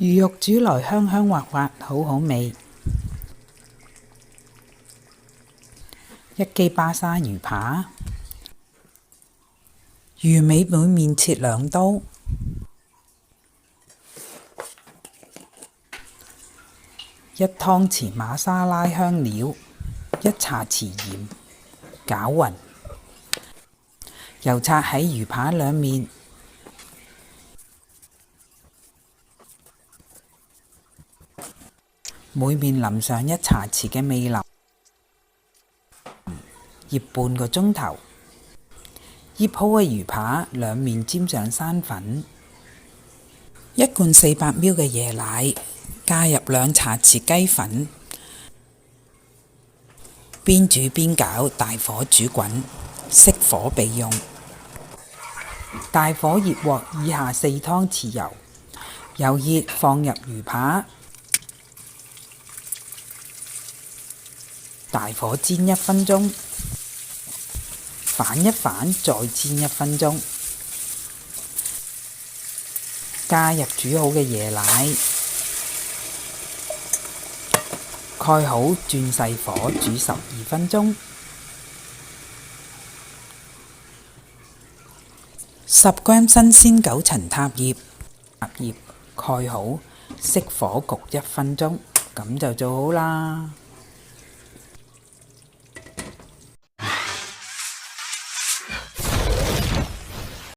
魚肉煮來香香滑滑，好好味。一記巴沙魚扒，魚尾每面切2刀，一湯匙瑪莎拉香料，1茶匙鹽，攪勻，油擦喺魚扒兩面，每面淋上1茶匙嘅味淋，醃半個鐘頭。醃好嘅魚扒兩面沾上生粉，1罐400ml嘅椰奶，加入2茶匙雞粉，邊煮邊攪，大火煮滾，熄火備用。大火熱鑊以下4湯匙油，油熱放入魚扒，大火煎1分鐘，反一反再煎1分鐘，加入煮好嘅椰奶，蓋好轉細火煮12分鐘。10g 新鮮9層塔葉，蓋好，熄火焗1分鐘，咁就做好啦。